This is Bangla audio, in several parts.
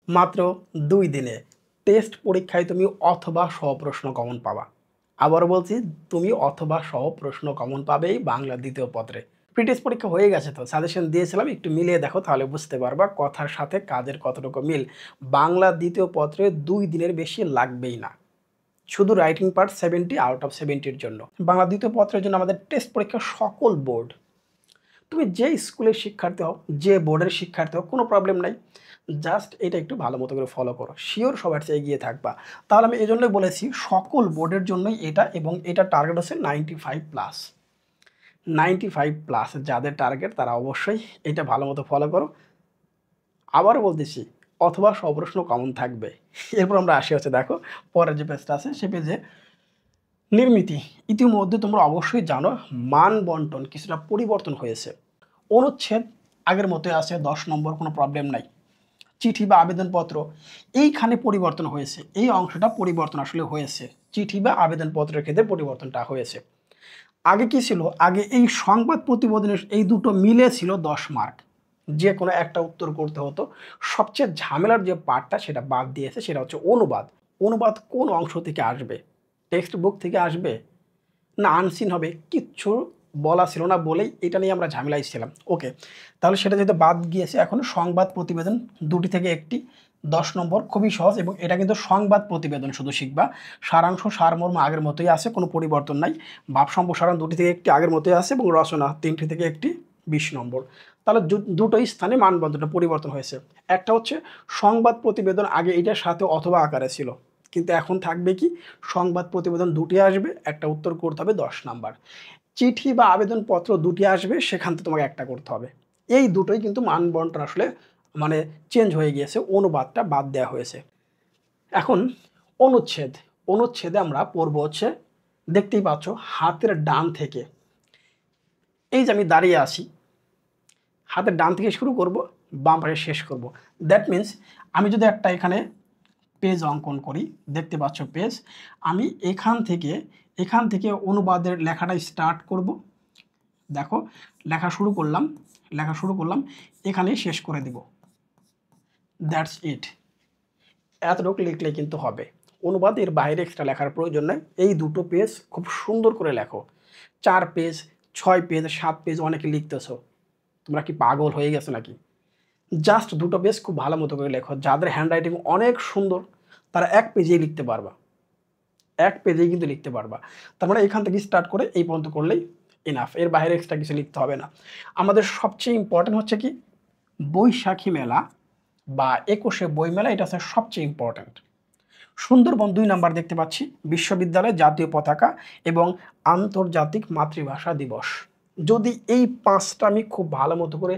মাত্র 2 দিনে টেস্ট পরীক্ষায় তুমি অথবা সহ প্রশ্ন কমন পাবা। আবারও বলছি, তুমি অথবা সহ প্রশ্ন কমন পাবেই বাংলা দ্বিতীয় পত্রে। প্রি-টেস্ট পরীক্ষা হয়ে গেছে তো সাজেশন দিয়েছিলাম, একটু মিলিয়ে দেখো তাহলে বুঝতে পারবা কথার সাথে কাজের কতটুকু মিল। বাংলা দ্বিতীয় পত্রে 2 দিনের বেশি লাগবেই না, শুধু রাইটিং পার্ট 70 আউট অফ 70 এর জন্য। বাংলা দ্বিতীয় পত্রের জন্য আমাদের টেস্ট পরীক্ষা সকল বোর্ড, তুমি যে স্কুলের শিক্ষার্থী হও, যে বোর্ডের শিক্ষার্থী হও, কোনো প্রবলেম নাই। জাস্ট এটা একটু ভালো মতো করে ফলো করো, শিওর সবার চেয়ে এগিয়ে থাকবা। তাহলে আমি এই জন্যই বলেছি সকল বোর্ডের জন্যই এটা, এবং এটা টার্গেট হচ্ছে 95+। 95+ যাদের টার্গেট তারা অবশ্যই এটা ভালো মতো ফলো করো। আবারও বলতেছি অথবা সব প্রশ্ন কমন থাকবে। এরপর আমরা আসি হচ্ছে, দেখো পরের যে পেজটা আছে সে পেজে নির্মিতি। ইতিমধ্যে তোমরা অবশ্যই জানো মান বন্টন কিছুটা পরিবর্তন হয়েছে। অনুচ্ছেদ আগের মতোই আছে 10 নম্বর, কোনো প্রবলেম নাই। চিঠি বা আবেদনপত্র এইখানে পরিবর্তন হয়েছে, এই অংশটা পরিবর্তন আসলে হয়েছে, চিঠি বা আবেদনপত্রের ক্ষেত্রে পরিবর্তনটা হয়েছে। আগে কি ছিল, আগে এই সংবাদ প্রতিবেদনের এই দুটো মিলে ছিল 10 মার্ক, যে কোনো একটা উত্তর করতে হতো। সবচেয়ে ঝামেলার যে পার্টটা সেটা বাদ দিয়েছে, সেটা হচ্ছে অনুবাদ। অনুবাদ কোন অংশ থেকে আসবে, টেক্সট বুক থেকে আসবে না আনসিন হবে, কিচ্ছু বলা ছিল না বলেই এটা নিয়ে আমরা ঝামেলায় ছিলাম। ওকে, তাহলে সেটা যেহেতু বাদ গিয়েছে, এখন সংবাদ প্রতিবেদন দুটি থেকে একটি, 10 নম্বর, খুবই সহজ। এবং এটা কিন্তু সংবাদ প্রতিবেদন শুধু শিখবা, সারাংশ সারমর্ম আগের মতোই আছে, কোনো পরিবর্তন নাই। ভাব সম্প্রসারণ দুটি থেকে একটি আগের মতোই আছে, এবং রচনা 3টি থেকে একটি, 20 নম্বর। তাহলে দুটোই স্থানে মানবন্ধনটা পরিবর্তন হয়েছে। একটা হচ্ছে সংবাদ প্রতিবেদন আগে এটার সাথে অথবা আকারে ছিল, কিন্তু এখন থাকবে কি, সংবাদ প্রতিবেদন দুটি আসবে, একটা উত্তর করতে হবে 10 নাম্বার। চিঠি বা আবেদনপত্র দুটি আসবে, সেখান থেকে তোমাকে একটা করতে হবে। এই দুটোই কিন্তু মান বন্টন আসলে মানে চেঞ্জ হয়ে গিয়েছে, অনুবাদটা বাদ দেওয়া হয়েছে। এখন অনুচ্ছেদ, অনুচ্ছেদে আমরা পড়ব হচ্ছে, দেখতেই পাচ্ছ হাতের ডান থেকে, এই যে আমি দাঁড়িয়ে আছি, হাতের ডান থেকে শুরু করব, বাম পাশে শেষ করব। দ্যাট মিন্স আমি যদি একটা এখানে পেজ অঙ্কন করি, দেখতে পাচ্ছ পেজ, আমি এখান থেকে অনুবাদের লেখাটা স্টার্ট করব। দেখো লেখা শুরু করলাম, এখানে শেষ করে দিব। দ্যাটস ইট, এতটুকু লিখলে কিন্তু হবে। অনুবাদ এর বাইরে এক্সট্রা লেখার প্রয়োজন নেই। এই দুটো পেজ খুব সুন্দর করে লেখো। 4 পেজ, 6 পেজ, 7 পেজ অনেকে লিখতেছো, তোমরা কি পাগল হয়ে গেছো নাকি? জাস্ট দুটো পেজ খুব ভালো মতো করে লেখো। যাদের হ্যান্ডরাইটিং অনেক সুন্দর তারা 1 পেজেই লিখতে পারবা, 1 পেজেই কিন্তু লিখতে পারবা। তার মানে এখান থেকে স্টার্ট করে এই পর্যন্ত করলেই এনাফ, এর বাইরে এক্সট্রা কিছু লিখতে হবে না। আমাদের সবচেয়ে ইম্পর্টেন্ট হচ্ছে কি, বৈশাখী মেলা বা 21শে বইমেলা, এটা হচ্ছে সবচেয়ে ইম্পর্ট্যান্ট। সুন্দরবন 2 নাম্বার দেখতে পাচ্ছি, বিশ্ববিদ্যালয়ের জাতীয় পতাকা এবং আন্তর্জাতিক মাতৃভাষা দিবস। যদি এই 5টা আমি খুব ভালো মতো করে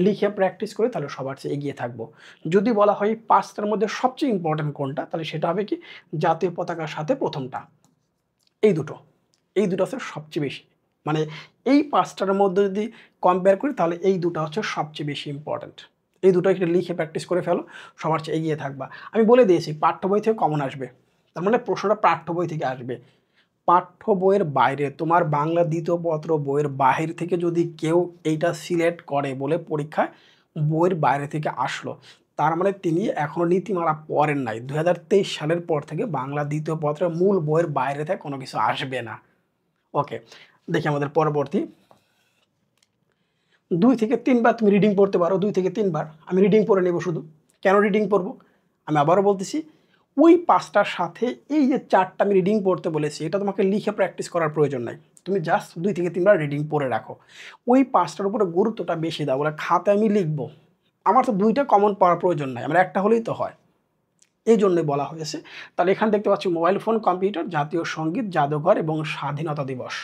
লিখে প্র্যাকটিস করি তাহলে সবার চেয়ে এগিয়ে থাকবো। যদি বলা হয় 5টার মধ্যে সবচেয়ে ইম্পর্ট্যান্ট কোনটা, তাহলে সেটা হবে কি, জাতীয় পতাকার সাথে প্রথমটা। এই দুটো, এই দুটো হচ্ছে সবচেয়ে বেশি, মানে এই 5টার মধ্যে যদি কম্পেয়ার করি তাহলে এই দুটো হচ্ছে সবচেয়ে বেশি ইম্পর্ট্যান্ট। এই দুটো একটু লিখে প্র্যাকটিস করে ফেলো, সবার চেয়ে এগিয়ে থাকবা। আমি বলে দিয়েছি পাঠ্য বই থেকে কমন আসবে, তার মানে প্রশ্নটা পাঠ্য বই থেকে আসবে। পাঠ্য বইয়ের বাইরে, তোমার বাংলা দ্বিতীয় পত্র বইয়ের বাহির থেকে যদি কেউ এইটা সিলেক্ট করে বলে পরীক্ষায় বইয়ের বাইরে থেকে আসলো, তার মানে তিনি এখনও নীতিমালা পড়েন নাই। 2023 সালের পর থেকে বাংলা দ্বিতীয় পত্রের মূল বইয়ের বাইরে থেকে কোনো কিছু আসবে না। ওকে, দেখি আমাদের পরবর্তী। 2 থেকে 3 বার তুমি রিডিং পড়তে পারো, 2 থেকে 3 বার। আমি রিডিং পড়ে নেব শুধু। কেন রিডিং পড়ব, আমি আবারও বলতেছি, ওই 5টার সাথে এই যে 4টা আমি রিডিং পড়তে বলেছি, এটা তোমাকে লিখে প্র্যাকটিস করার প্রয়োজন নাই। তুমি জাস্ট 2 থেকে 3 বার রিডিং পড়ে রাখো। ওই 5টার উপরে গুরুত্বটা বেশি দাও, বলে খাতায় আমি লিখবো, আমার তো 2টা কমন পড়ার প্রয়োজন নাই, আমার একটা হলেই তো হয়। এই জন্যই বলা হয়েছে। তাহলে এখানে দেখতে পাচ্ছি মোবাইল ফোন, কম্পিউটার, জাতীয় সঙ্গীত, জাদুঘর এবং স্বাধীনতা দিবস।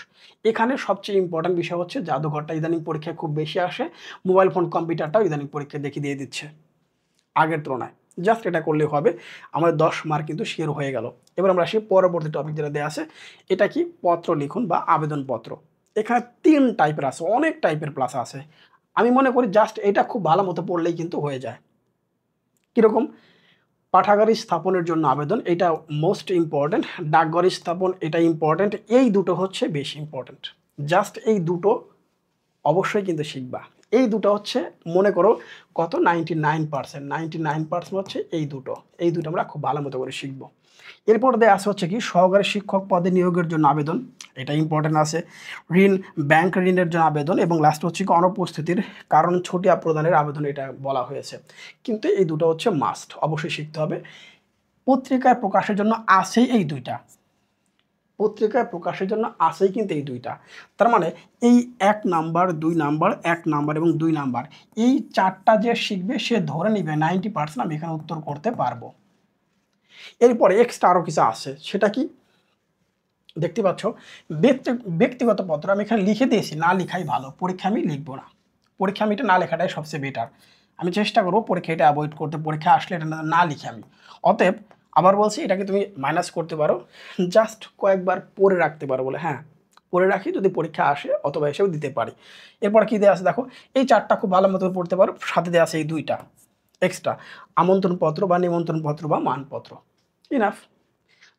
এখানে সবচেয়ে ইম্পর্ট্যান্ট বিষয় হচ্ছে জাদুঘরটা ইদানিং পরীক্ষায় খুব বেশি আসে, মোবাইল ফোন কম্পিউটারটাও ইদানিং পরীক্ষায় দেখিয়ে দিয়ে দিচ্ছে আগের তুলনায়। জাস্ট এটা করলেই হবে, আমাদের 10 মার্ক কিন্তু শেয়ার হয়ে গেল। এবার আমরা আসি পরবর্তী টপিক যেটা দেওয়া আছে, এটা কি, পত্র লিখুন বা আবেদনপত্র। এখানে 3 টাইপের আছে, অনেক টাইপের প্লাস আছে। আমি মনে করি জাস্ট এটা খুব ভালো মতো পড়লেই কিন্তু হয়ে যায়। কীরকম, পাঠাগার স্থাপনের জন্য আবেদন, এটা মোস্ট ইম্পর্ট্যান্ট। ডাকঘর স্থাপন, এটা ইম্পর্ট্যান্ট। এই দুটো হচ্ছে বেশি ইম্পর্ট্যান্ট, জাস্ট এই দুটো অবশ্যই কিন্তু শিখবা। এই দুটো হচ্ছে মনে করো কত 99%, 99% হচ্ছে এই দুটো আমরা খুব ভালো মতো করে শিখবো। এরপর দেওয়া আছে হচ্ছে কি সহকারী শিক্ষক পদে নিয়োগের জন্য আবেদন, এটা ইম্পর্টেন্ট আছে। ঋণ, ব্যাংক ঋণের জন্য আবেদন, এবং লাস্ট হচ্ছে কি অনুপস্থিতির কারণ ছুটি প্রদানের আবেদন, এটা বলা হয়েছে। কিন্তু এই দুটো হচ্ছে মাস্ট, অবশ্যই শিখতে হবে। পত্রিকায় প্রকাশের জন্য আসেই এই দুইটা, পত্রিকায় প্রকাশের জন্য আসেই কিন্তু এই দুইটা। তার মানে এই 1 নাম্বার 2 নাম্বার 1 নাম্বার এবং 2 নাম্বার, এই চারটা যে শিখবে সে ধরে নিবে 90% আমি এখানে উত্তর করতে পারবো। এরপরে এক্সট্রা আরও কিছু আছে, সেটা কি দেখতে পাচ্ছ, ব্যক্তিগত পত্র আমি এখানে লিখে দিয়েছি, না লিখাই ভালো, পরীক্ষা আমি লিখবো না, পরীক্ষা আমি এটা না লেখাটাই সবচেয়ে বেটার। আমি চেষ্টা করবো পরীক্ষা এটা অ্যাভয়েড করতে, পরীক্ষা আসলে এটা না লিখে আমি। অতএব আবার বলছি, এটাকে তুমি মাইনাস করতে পারো, জাস্ট কয়েকবার পড়ে রাখতে পারো বলে, হ্যাঁ পড়ে রাখি, যদি পরীক্ষা আসে অথবা এসেও দিতে পারি। এরপর কী দেওয়া আছে দেখো, এই চারটা খুব ভালো মতো পড়তে পারো, সাথে দেওয়া আছে এই দুইটা এক্সট্রা, আমন্ত্রণপত্র বা নিমন্ত্রণপত্র বা মানপত্র, ইনাফ।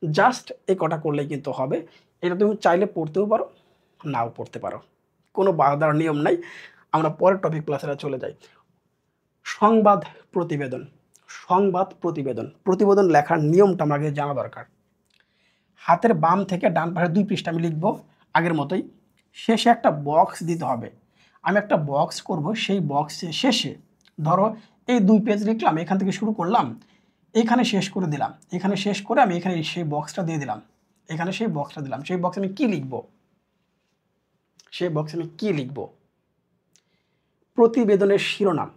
জাস্ট এই কটা করলেই কিন্তু হবে। এটা তুমি চাইলে পড়তেও পারো, নাও পড়তে পারো, কোনো বাধার নিয়ম নাই। আমরা পরের টপিক ক্লাসে চলে যাই। সংবাদ প্রতিবেদন, প্রতিবেদন লেখার নিয়মটা আমাকে জানা দরকার। হাতের বাম থেকে ডান পাশে 2 পৃষ্ঠা আমি লিখব আগের মতোই, শেষে একটা বক্স দিতে হবে। আমি একটা বক্স করব, সেই বক্সের শেষে ধরো এই 2 পেজ লিখলাম, এখান থেকে শুরু করলাম, এখানে শেষ করে দিলাম, এখানে শেষ করে আমি এখানে সেই বক্সটা দিয়ে দিলাম, এখানে সেই বক্সটা দিলাম। সেই বক্সে আমি কি লিখব, প্রতিবেদনের শিরোনাম,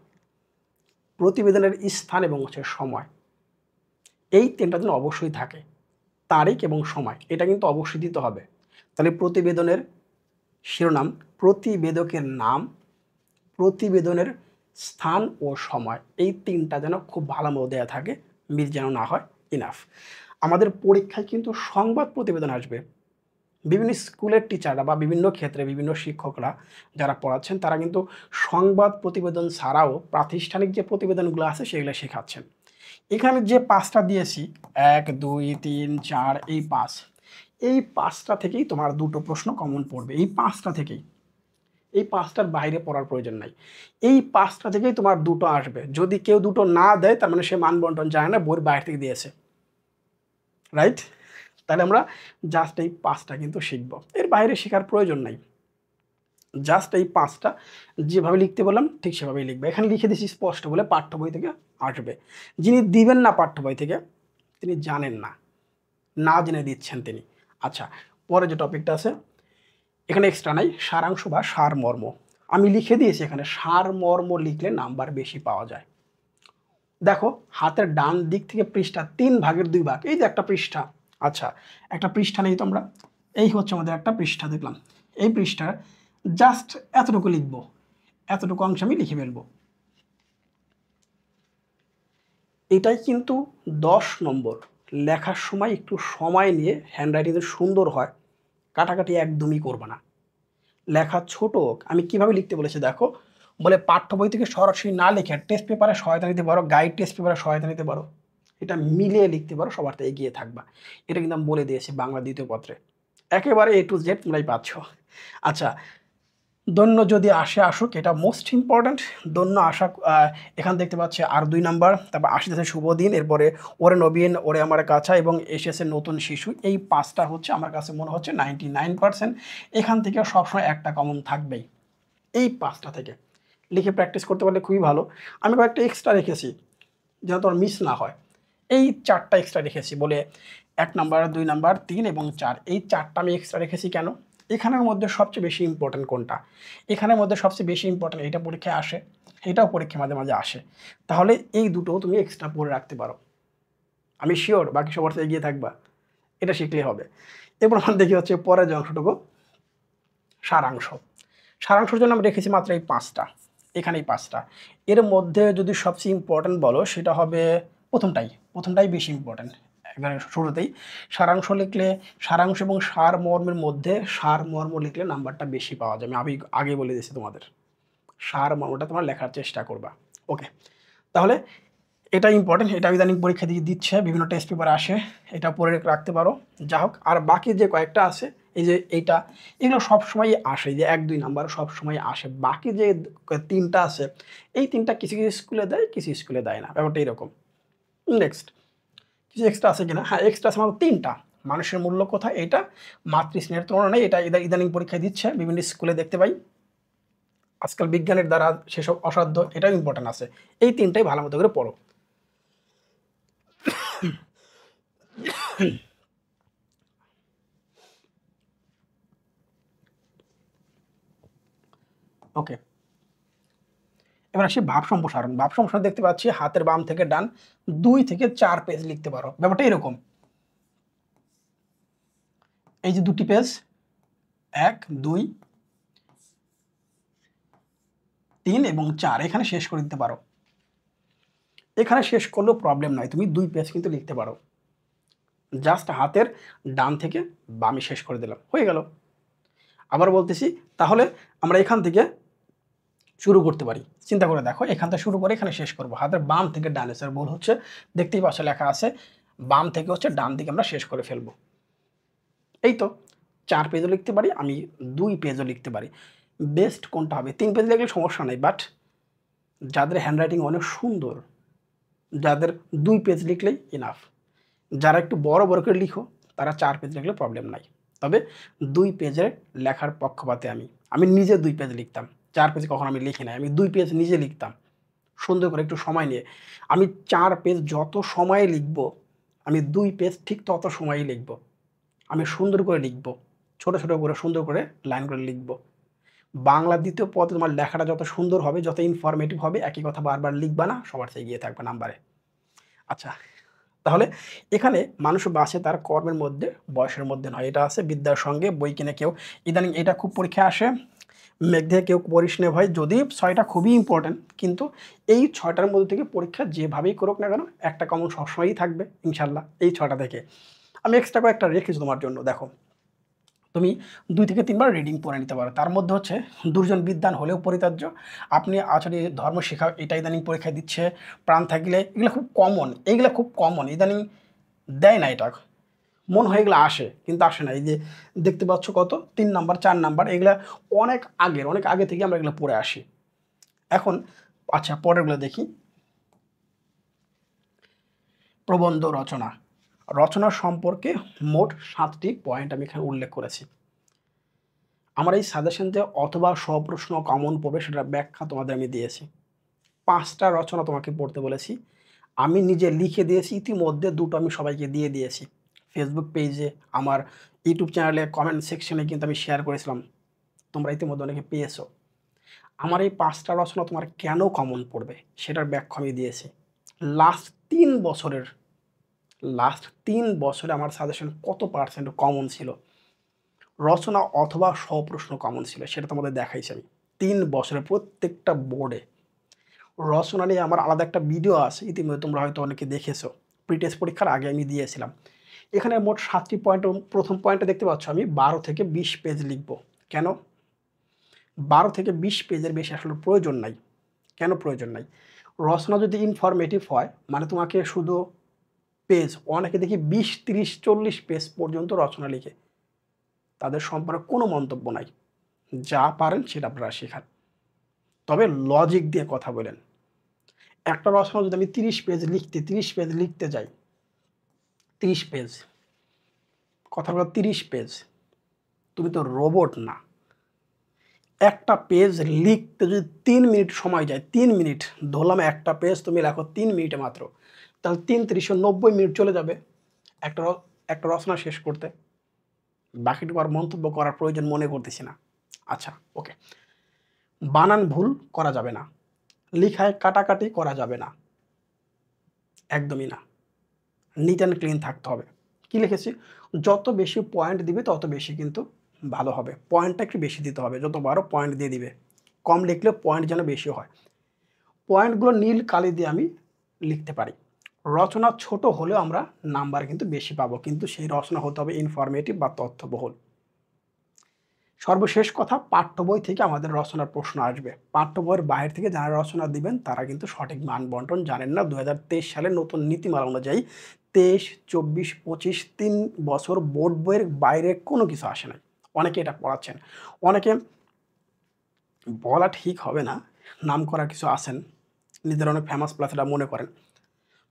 প্রতিবেদনের স্থান এবং হচ্ছে সময়, এই 3টা যেন অবশ্যই থাকে, তারিখ এবং সময়, এটা কিন্তু অবশ্যই দিতে হবে। তাহলে প্রতিবেদনের শিরোনাম, প্রতিবেদকের নাম, প্রতিবেদনের স্থান ও সময়, এই 3টা যেন খুব ভালো মতো দেওয়া থাকে, মিস যেন না হয়, ইনাফ। আমাদের পরীক্ষায় কিন্তু সংবাদ প্রতিবেদন আসবে। বিভিন্ন স্কুলের টিচাররা বা বিভিন্ন ক্ষেত্রে বিভিন্ন শিক্ষকরা যারা পড়াচ্ছেন, তারা কিন্তু সংবাদ প্রতিবেদন ছাড়াও প্রাতিষ্ঠানিক যে প্রতিবেদনগুলো আছে সেগুলো শেখাচ্ছেন। এখানে যে 5টা দিয়েছি, 1 2 3 4, এই 5টা থেকেই তোমার 2টো প্রশ্ন কমন পড়বে, এই 5টা থেকেই, এই 5টার বাইরে পড়ার প্রয়োজন নাই, এই 5টা থেকেই তোমার 2টো আসবে। যদি কেউ 2টো না দেয়, তার মানে সে মান বন্টন জানে না, বইয়ের বাইরে থেকে দিয়েছে, রাইট? তাহলে আমরা জাস্ট এই 5টা কিন্তু শিখবো, এর বাইরে শেখার প্রয়োজন নাই। জাস্ট এই 5টা যেভাবে লিখতে বললাম ঠিক সেভাবেই লিখবে। এখানে লিখে দিচ্ছি স্পষ্ট বলে, পাঠ্য বই থেকে আসবে। যিনি দিবেন না পাঠ্য বই থেকে, তিনি জানেন না, না জেনে দিচ্ছেন তিনি। আচ্ছা, পরে যে টপিকটা আছে এখানে এক্সট্রা নাই, সারাংশ বা সারমর্ম। আমি লিখে দিয়েছি এখানে, সারমর্ম লিখলে নাম্বার বেশি পাওয়া যায়। দেখো হাতের ডান দিক থেকে পৃষ্ঠা 3 ভাগের 2 ভাগ, এই যে একটা পৃষ্ঠা, আচ্ছা একটা পৃষ্ঠা নেই তোমরা, এই হচ্ছে আমাদের একটা পৃষ্ঠা দেখলাম, এই পৃষ্ঠার জাস্ট এতটুকু লিখবো, এতটুকু অংশ আমি লিখে ফেলবো। এটাই কিন্তু 10 নম্বর। লেখার সময় একটু সময় নিয়ে হ্যান্ডরাইটিং সুন্দর হয়, কাটাকাটি একদমই করবে না। লেখা ছোট হোক, আমি কিভাবে লিখতে বলেছি দেখো, বলে পাঠ্য বই থেকে সরাসরি না লিখে টেস্ট পেপারে সহায়তা নিতে পারো, গাইড টেস্ট পেপারে সহায়তা নিতে পারো, এটা মিলিয়ে লিখতে পারো, সবার থেকে এগিয়ে থাকবা। এটা কিন্তু আমি বলে দিয়েছি বাংলা 2য় পত্রে, একেবারে A to Z তোমরাই পাচ্ছ। আচ্ছা, দন্য যদি আসে আসুক, এটা মোস্ট ইম্পর্ট্যান্ট। দন্য আসা, এখানে দেখতে পাচ্ছি আর 2 নাম্বার, তারপর আসতেছে শুভ দিন, এরপরে ওরে নবীন, ওরে আমার কাছা এবং এসেছে নতুন শিশু, এই 5টা হচ্ছে আমার কাছে মনে হচ্ছে 99%। এখান থেকে সবসময় একটা কমন থাকবেই, এই 5টা থেকে লিখে প্র্যাকটিস করতে পারলে খুবই ভালো। আমি কয়েকটা এক্সট্রা রেখেছি যেন তোমার মিস না হয়, এই 4টা এক্সট্রা রেখেছি বলে 1 নাম্বার 2 নাম্বার 3 এবং 4, এই 4টা আমি এক্সট্রা রেখেছি কেন, এখানের মধ্যে সবচেয়ে বেশি ইম্পর্ট্যান্ট কোনটা, এখানের মধ্যে সবচেয়ে বেশি ইম্পর্ট্যান্ট এটা পরীক্ষায় আসে, এটাও পরীক্ষায় মাঝে মাঝে আসে, তাহলে এই দুটো তুমি এক্সট্রা পড়ে রাখতে পারো। আমি শিওর বাকি সবার থেকে এগিয়ে থাকবা, এটা শিখলেই হবে। এরপর আমরা দেখি হচ্ছে পরের যে অংশটুকু, সারাংশ। সারাংশের জন্য আমি রেখেছি মাত্র এই 5টা, এখানে এই 5টা। এর মধ্যে যদি সবচেয়ে ইম্পর্ট্যান্ট বলো সেটা হবে প্রথমটাই বেশি ইম্পর্ট্যান্ট। একবারে শুরুতেই সারাংশ লিখলে, সারাংশ এবং সারমর্মের মধ্যে সারমর্ম লিখলে নাম্বারটা বেশি পাওয়া যায়। আমি আগে বলে দিয়েছি তোমাদের, সারমর্মটা তোমরা লেখার চেষ্টা করবা। ওকে, তাহলে এটা ইম্পর্টেন্ট, এটা ইদানিং পরীক্ষা দিয়ে দিচ্ছে, বিভিন্ন টেস্ট পেপার আসে, এটা পড়ে রাখতে পারো। যা হোক, আর বাকি যে কয়েকটা আছে এই যে এইটা, এগুলো সবসময়ই আসে, যে 1-2 নাম্বার সবসময় আসে। বাকি যে 3টা আছে, এই 3টা কিছু কিছু স্কুলে দেয়, কিছু স্কুলে দেয় না, ব্যাপারটা এরকম। নেক্সট, কিছু এক্সট্রা আছে কিনা? হ্যাঁ, এক্সট্রা আছে মাত্র 3টা। মানুষের মূল্য কোথায়, এটা মাতৃস্নেহের তুলনা নেই, এটা ইদানিং পরীক্ষায় দিচ্ছে, বিভিন্ন স্কুলে দেখতে পাই। আজকাল বিজ্ঞানের দ্বারা সেসব অসাধ্য, এটাও ইম্পর্টেন্ট আছে। এই 3টাই ভালো মতো করে পড়ো। ওকে, এবার আসি ভাব সম্প্রসারণ। ভাব সম্প্রসারণ দেখতে পাচ্ছি হাতের বাম থেকে ডান 2 থেকে 4 পেজ লিখতে পারো, ব্যাপারটা এরকম। এই যে 2টি পেজ, 1, 2, 3 এবং 4, এখানে শেষ করে দিতে পারো। এখানে শেষ করলেও প্রবলেম নাই, তুমি 2 পেজ কিন্তু লিখতে পারো। জাস্ট হাতের ডান থেকে বামে শেষ করে দিলাম, হয়ে গেল। আবার বলতেছি, তাহলে আমরা এখান থেকে শুরু করতে পারি। চিন্তা করে দেখো, এখান থেকে শুরু করে এখানে শেষ করব। হাতের বাম থেকে ডানে, স্যার ভুল হচ্ছে, দেখতেই পাচ্ছ লেখা আছে বাম থেকে হচ্ছে ডান দিকে আমরা শেষ করে ফেলবো। এই তো 4 পেজও লিখতে পারি, আমি 2 পেজও লিখতে পারি। বেস্ট কোনটা হবে? 3 পেজ লিখলে সমস্যা নেই, বাট যাদের হ্যান্ডরাইটিং অনেক সুন্দর, যাদের 2 পেজ লিখলেই ইনাফ। যারা একটু বড় বড় করে লিখো, তারা 4 পেজ লিখলে প্রবলেম নাই। তবে 2 পেজের লেখার পক্ষপাতে আমি নিজে 2 পেজ লিখতাম। 4 পেজ কখনো আমি লিখি নাই, আমি 2 পেজ নিজে লিখতাম সুন্দর করে একটু সময় নিয়ে। আমি 4 পেজ যত সময়ে লিখব, আমি 2 পেজ ঠিক তত সময়ই লিখব। আমি সুন্দর করে লিখব, ছোট ছোট করে সুন্দর করে লাইন করে লিখব। বাংলা দ্বিতীয় পদে তোমার লেখাটা যত সুন্দর হবে, যত ইনফরমেটিভ হবে, একই কথা বারবার লিখবা না, সবার চেয়ে এগিয়ে থাকবে নাম্বারে। আচ্ছা, তাহলে এখানে মানুষ বাঁচে তার কর্মের মধ্যে, বয়সের মধ্যে নয়। এটা আছে বিদ্যার সঙ্গে বই কিনে কেউ, ইদানিং এটা খুব পরীক্ষায় আসে, মেঘ দিয়ে কেউ পড়িস নে ভাই, যদি 6টা খুবই ইম্পর্টেন্ট, কিন্তু এই 6টার মধ্যে থেকে পরীক্ষা যেভাবেই করুক না কেন, একটা কমন সবসময়ই থাকবে ইনশাল্লাহ এই 6টা থেকে। আমি এক্সট্রা কয়েকটা রেখেছি তোমার জন্য, দেখো তুমি 2 থেকে 3 বার রিডিং পড়ে নিতে পারো। তার মধ্যে হচ্ছে দুর্জন বিদ্বান হলেও পরিত্যাজ্য, আপনি আচরি ধর্ম শিখা, এটা ইদানিং পরীক্ষায় দিচ্ছে। প্রাণ থাকলে, এগুলো খুব কমন, এইগুলো খুব কমন, ইদানিং দেয় না এটা, মন হয়ে এগুলো আসে কিন্তু আসে না। এই যে দেখতে পাচ্ছ কত 3 নাম্বার 4 নাম্বার, এগুলা অনেক আগে থেকে আমরা এগুলো পড়ে আসি। এখন আচ্ছা, পরেরগুলো দেখি। প্রবন্ধ রচনা, রচনা সম্পর্কে মোট 7টি পয়েন্ট আমি এখানে উল্লেখ করেছি। আমার এই সাজেশনতে অথবা স্বপ্রশ্ন কমন পড়বে, সেটার ব্যাখ্যা তোমাদের আমি দিয়েছি। 5টা রচনা তোমাকে পড়তে বলেছি, আমি নিজে লিখে দিয়েছি, ইতিমধ্যে 2টো আমি সবাইকে দিয়ে দিয়েছি। ফেসবুক পেজে, আমার ইউটিউব চ্যানেলে কমেন্ট সেকশনে কিন্তু আমি শেয়ার করেছিলাম, তোমরা ইতিমধ্যে অনেকে পেয়েছো। আমার এই 5টা রচনা তোমার কেন কমন পড়বে সেটার ব্যাখ্যা আমি দিয়েছি। লাস্ট 3 বছরের, আমার সাজেশন কত পার্সেন্ট কমন ছিল, রচনা অথবা স্বপ্রশ্ন কমন ছিল, সেটা তোমাদের দেখাইছি আমি 3 বছরের প্রত্যেকটা বোর্ডে। রচনা নিয়ে আমার আলাদা একটা ভিডিও আছে, ইতিমধ্যে তোমরা হয়তো অনেকে দেখেছো, প্রিটেস্ট পরীক্ষার আগে আমি দিয়েছিলাম। এখানে মোট 7টি পয়েন্ট। প্রথম পয়েন্টে দেখতে পাচ্ছ আমি 12 থেকে 20 পেজ লিখব। কেন 12 থেকে 20 পেজের বেশি আসলে প্রয়োজন নাই? কেন প্রয়োজন নাই? রচনা যদি ইনফরমেটিভ হয়, মানে তোমাকে শুধু পেজ, অনেকে দেখি 20, 30, 40 পেজ পর্যন্ত রচনা লিখে, তাদের সম্পর্কে কোনো মন্তব্য নাই, যা পারেন সেটা আপনারা শেখান, তবে লজিক দিয়ে কথা বলেন। একটা রচনা যদি আমি 30 পেজ লিখতে যাই, 30 পেজ, কথা বলো 30 পেজ, তুমি তো রোবট না। একটা পেজ লিখতে যদি 3 মিনিট সময় যায়, 3 মিনিট ধরলাম, একটা পেজ তুমি লেখো 3 মিনিটে মাত্র, তাহলে 3 3 90 মিনিট চলে যাবে একটা রচনা শেষ করতে। বাকিটুকু আর মন্তব্য করার প্রয়োজন মনে করতেছি না। আচ্ছা, ওকে। বানান ভুল করা যাবে না, লিখায় কাটাকাটি করা যাবে না, একদমই না। নিট অ্যান্ড ক্লিন থাকতে হবে। কি লিখেছি? যত বেশি পয়েন্ট দিবে তত বেশি কিন্তু ভালো হবে। পয়েন্টটা একটু বেশি দিতে হবে, যত বারো পয়েন্ট দিয়ে দিবে, কম লিখলে পয়েন্ট যেন বেশি হয়। পয়েন্টগুলো নীল কালি দিয়ে আমি লিখতে পারি। রচনা ছোট হলেও আমরা নাম্বার কিন্তু বেশি পাবো, কিন্তু সেই রচনা হতে হবে ইনফরমেটিভ বা তথ্যবহুল। সর্বশেষ কথা, পাঠ্য বই থেকে আমাদের রচনার প্রশ্ন আসবে। পাঠ্য বইয়ের বাইরে থেকে যারা রচনা দিবেন তারা কিন্তু সঠিক মান বন্টন জানেন না। ২০২৩ সালের নতুন নীতিমালা অনুযায়ী ২৩, ২৪, ২৫ ৩ বছর বোর্ড বইয়ের বাইরে কোনো কিছু আসে নাই। অনেকে এটা পড়াচ্ছেন। অনেকে বলা ঠিক হবে না, নামকরা কিছু আছেন, নিজেরা অনেক ফেমাস প্লাস এটা মনে করেন।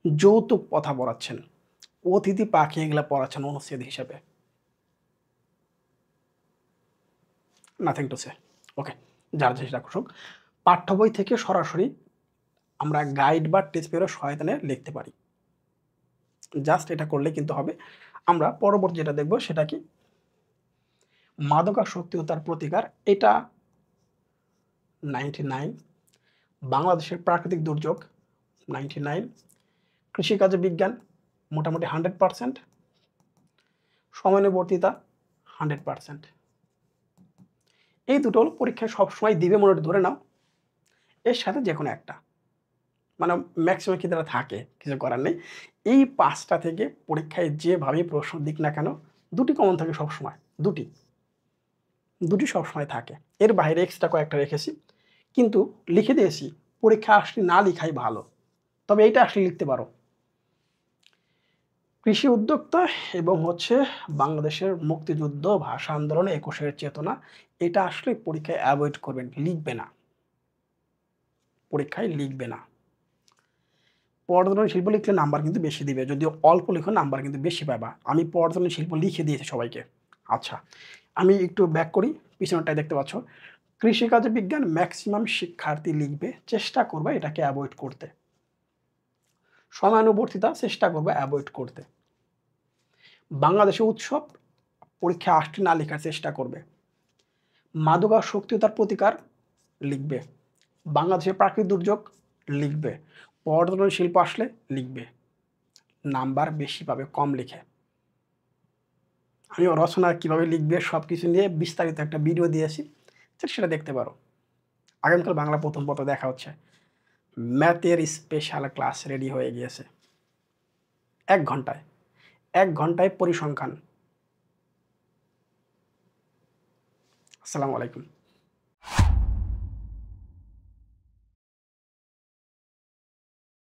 যৌতুক প্রথা পড়াচ্ছেন, অতিথি পাখি এগুলা পড়াচ্ছেন অনুচ্ছেদ হিসেবে। Nothing to say. ওকে, যার যেটা খুশক। পাঠ্য বই থেকে সরাসরি আমরা গাইড বা টেস্ট পেপারের সহায়তা নিয়ে লিখতে পারি। জাস্ট এটা করলে কিন্তু হবে। আমরা পরবর্তী যেটা দেখব সেটা কি? মাদকাসক্তি ও তার প্রতিকার। এটা 99, বাংলাদেশের প্রাকৃতিক দুর্যোগ 99, কৃষিকাজে বিজ্ঞান মোটামুটি 100%, সময়ানুবর্তিতা 100%। এই দুটো হলো পরীক্ষায় সবসময় দিবে মনে ধরে নাও। এর সাথে যেকোনো একটা। মানে ম্যাক্সিমাম ক্ষেত্রে থাকে, কিছু করার নেই। এই ৫টা থেকে পরীক্ষায় যেভাবেই প্রশ্ন দিক না কেন, ২টি কমন থাকে সবসময়। ২টি। ২টি সবসময় থাকে। এর বাইরে এক্সট্রা কয়েকটা রেখেছি। কিন্তু লিখে দিয়েছি, পরীক্ষা আসলে না লিখাই ভালো। তবে এইটা আসলে লিখতে পারো। কৃষি উদ্যোক্তা এবং বাংলাদেশের মুক্তিযুদ্ধ, ভাষা আন্দোলন, ২১-এর চেতনা, এটা আসলে পরীক্ষায় এভয়েড করবেন। লিখবে না। পরীক্ষায় লিখবে না। পর্যটন শিল্প লিখলে নাম্বার কিন্তু বেশি দিবে। যদিও অল্প লিখো নাম্বার কিন্তু বেশি পাবা। আমি পর্যটন শিল্প লিখে দিয়েছি সবাইকে। আচ্ছা, আমি একটু ব্যাক করি। পিছনেরটায় দেখতে পাচ্ছ। কৃষিকাজ বিজ্ঞান ম্যাক্সিমাম শিক্ষার্থী লিখবে। চেষ্টা করবে এটাকে এভয়েড করতে। সময়ানুবর্তিতা চেষ্টা করবে এভয়েড করতে। বাংলাদেশের উৎসব পরীক্ষায় আসতে না লেখার চেষ্টা করবে। মাদকাসক্তি ও তার প্রতিকার লিখবে। বাংলাদেশের প্রাকৃতিক দুর্যোগ লিখবে। পর্যটন শিল্প আসলে লিখবে। নাম্বার বেশি পাবে কম লিখে। আমি রচনা কীভাবে লিখবে সব কিছু নিয়ে বিস্তারিত একটা ভিডিও দিয়েছি, সেটা দেখতে পারো। আগামীকাল বাংলা প্রথম পত্র দেখা হচ্ছে। ম্যাথের স্পেশাল ক্লাস রেডি হয়ে গিয়েছে ১ ঘন্টায়। ১ ঘন্টায় পরিসংখ্যান। আসসালামু আলাইকুম।